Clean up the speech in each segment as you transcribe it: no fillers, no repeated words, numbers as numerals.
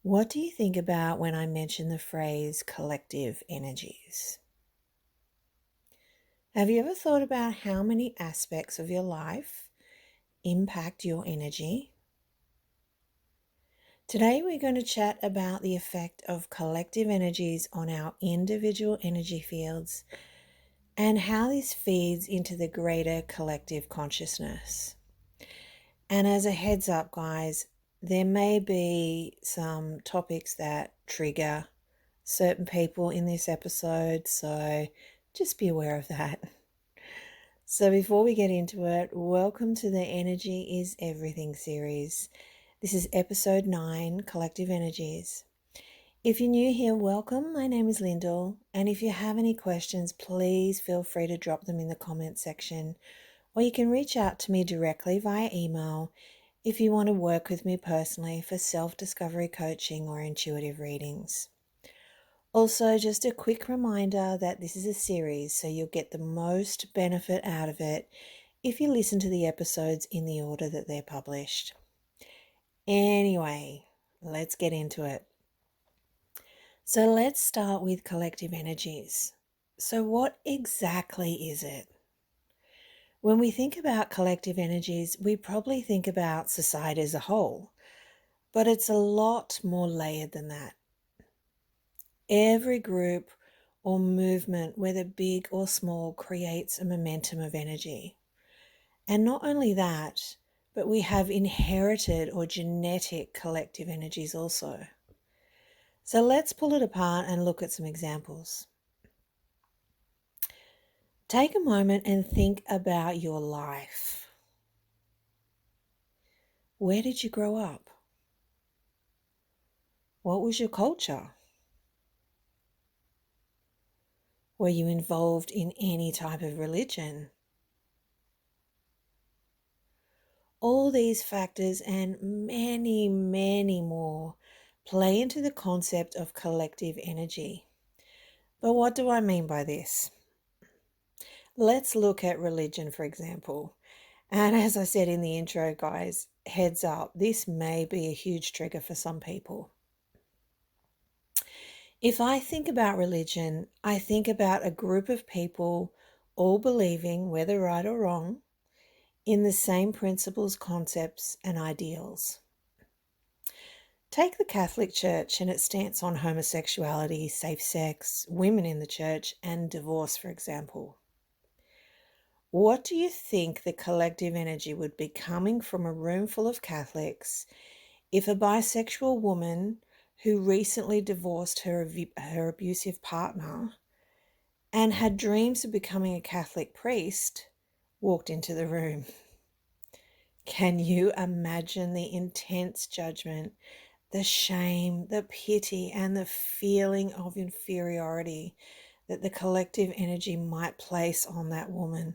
What do you think about when I mention the phrase collective energies? Have you ever thought about how many aspects of your life impact your energy? Today, we're going to chat about the effect of collective energies on our individual energy fields and how this feeds into the greater collective consciousness. And as a heads up, guys, there may be some topics that trigger certain people in this episode, so just be aware of that. So before we get into it, welcome to the Energy is Everything series. This is episode 9, Collective Energies. If you're new here, welcome. My name is Lyndal, and if you have any questions, please feel free to drop them in the comment section, or you can reach out to me directly via email if you want to work with me personally for self-discovery coaching or intuitive readings. Also, just a quick reminder that this is a series, so you'll get the most benefit out of it if you listen to the episodes in the order that they're published. Anyway, let's get into it. So let's start with collective energies. So what exactly is it? When we think about collective energies, we probably think about society as a whole, but it's a lot more layered than that. Every group or movement, whether big or small, creates a momentum of energy. And not only that, but we have inherited or genetic collective energies also. So let's pull it apart and look at some examples. Take a moment and think about your life. Where did you grow up? What was your culture? Were you involved in any type of religion? All these factors and many, many more play into the concept of collective energy. But what do I mean by this? Let's look at religion, for example. And as I said in the intro, guys, heads up, this may be a huge trigger for some people. If I think about religion, I think about a group of people all believing, whether right or wrong, in the same principles, concepts, and ideals. Take the Catholic Church and its stance on homosexuality, safe sex, women in the church, and divorce, for example. What do you think the collective energy would be coming from a room full of Catholics if a bisexual woman who recently divorced her abusive partner and had dreams of becoming a Catholic priest walked into the room? Can you imagine the intense judgment, the shame, the pity, and the feeling of inferiority that the collective energy might place on that woman?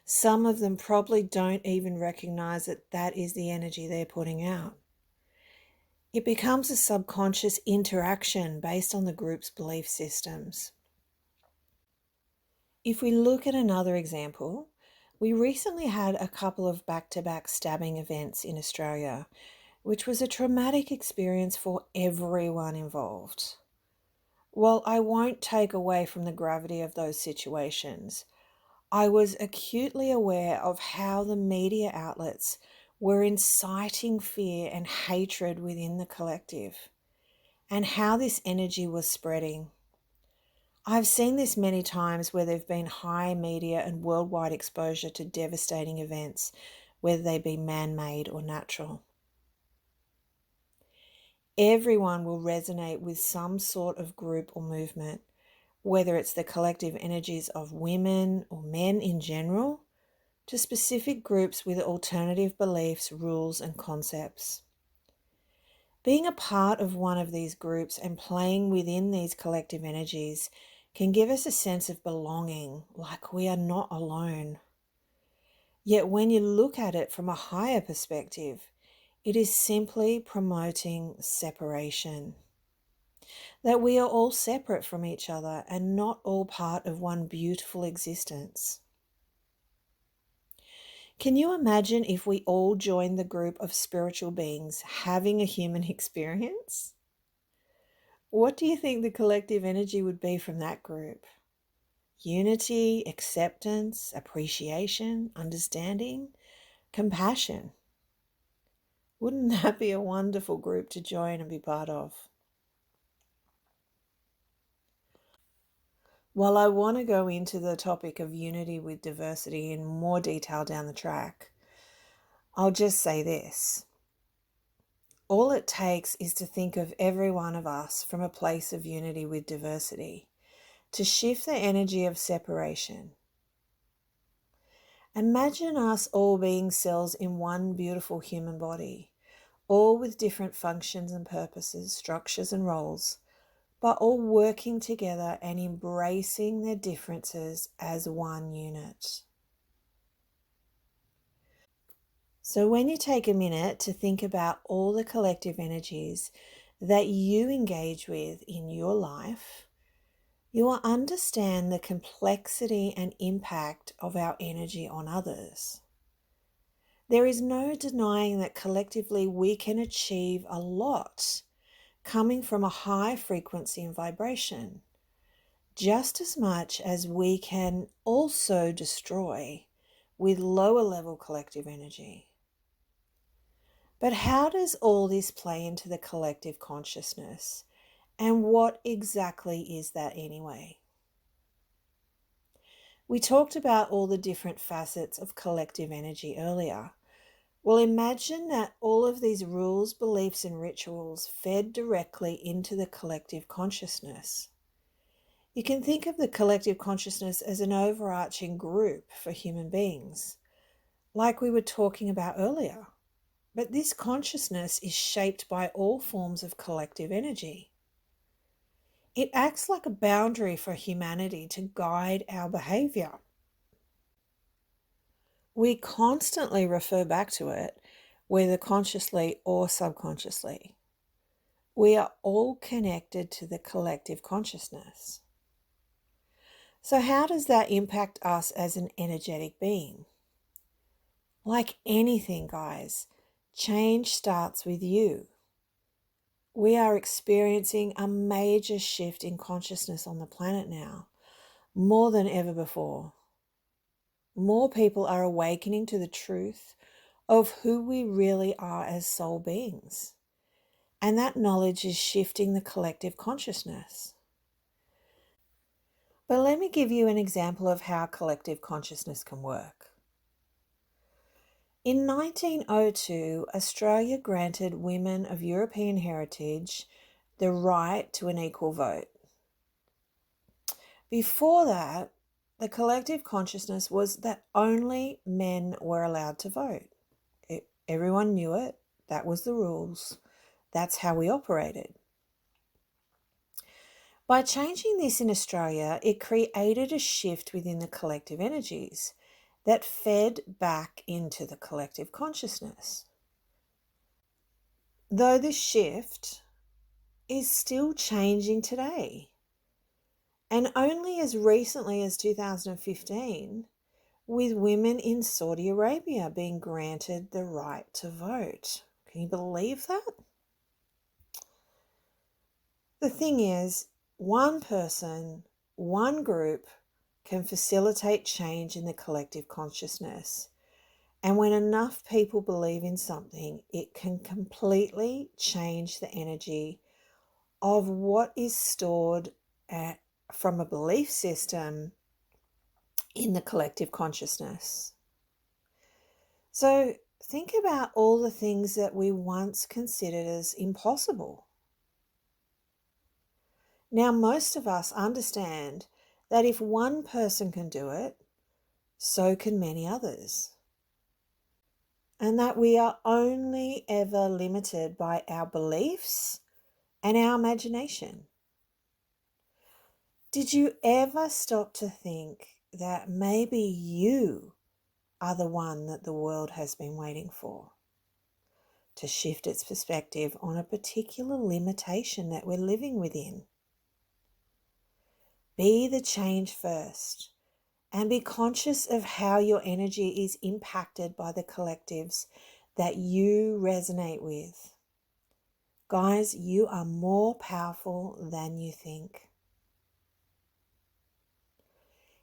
Some of them probably don't even recognize that that is the energy they're putting out. It becomes a subconscious interaction based on the group's belief systems. If we look at another example, we recently had a couple of back-to-back stabbing events in Australia, which was a traumatic experience for everyone involved. While I won't take away from the gravity of those situations, I was acutely aware of how the media outlets were inciting fear and hatred within the collective, and how this energy was spreading. I've seen this many times where there've been high media and worldwide exposure to devastating events, whether they be man-made or natural. Everyone will resonate with some sort of group or movement, whether it's the collective energies of women or men in general, to specific groups with alternative beliefs, rules, and concepts. Being a part of one of these groups and playing within these collective energies can give us a sense of belonging, like we are not alone. Yet when you look at it from a higher perspective, it is simply promoting separation. That we are all separate from each other and not all part of one beautiful existence. Can you imagine if we all joined the group of spiritual beings having a human experience? What do you think the collective energy would be from that group? Unity, acceptance, appreciation, understanding, compassion. Wouldn't that be a wonderful group to join and be part of? While I want to go into the topic of unity with diversity in more detail down the track, I'll just say this. All it takes is to think of every one of us from a place of unity with diversity, to shift the energy of separation. Imagine us all being cells in one beautiful human body, all with different functions and purposes, structures and roles, but all working together and embracing their differences as one unit. So when you take a minute to think about all the collective energies that you engage with in your life, you will understand the complexity and impact of our energy on others. There is no denying that collectively we can achieve a lot coming from a high frequency and vibration, just as much as we can also destroy with lower level collective energy. But how does all this play into the collective consciousness? And what exactly is that anyway? We talked about all the different facets of collective energy earlier. Well, imagine that all of these rules, beliefs, and rituals fed directly into the collective consciousness. You can think of the collective consciousness as an overarching group for human beings, like we were talking about earlier. But this consciousness is shaped by all forms of collective energy. It acts like a boundary for humanity to guide our behavior. We constantly refer back to it, whether consciously or subconsciously. We are all connected to the collective consciousness. So how does that impact us as an energetic being? Like anything, guys, change starts with you. We are experiencing a major shift in consciousness on the planet now, more than ever before. More people are awakening to the truth of who we really are as soul beings. And that knowledge is shifting the collective consciousness. But let me give you an example of how collective consciousness can work. In 1902, Australia granted women of European heritage the right to an equal vote. Before that, the collective consciousness was that only men were allowed to vote. Everyone knew it. That was the rules. That's how we operated. By changing this in Australia, it created a shift within the collective energies that fed back into the collective consciousness. Though this shift is still changing today. And only as recently as 2015, with women in Saudi Arabia being granted the right to vote. Can you believe that? The thing is, one person, one group can facilitate change in the collective consciousness. And when enough people believe in something, it can completely change the energy of what is stored from a belief system in the collective consciousness. So think about all the things that we once considered as impossible. Now, most of us understand that if one person can do it, so can many others. And that we are only ever limited by our beliefs and our imagination. Did you ever stop to think that maybe you are the one that the world has been waiting for? To shift its perspective on a particular limitation that we're living within. Be the change first And be conscious of how your energy is impacted by the collectives that you resonate with. Guys, you are more powerful than you think.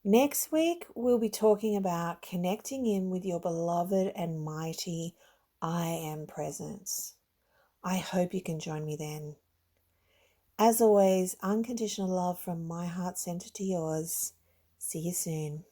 Next week, we'll be talking about connecting in with your beloved and mighty I Am presence. I hope you can join me then. As always, unconditional love from my heart center to yours. See you soon.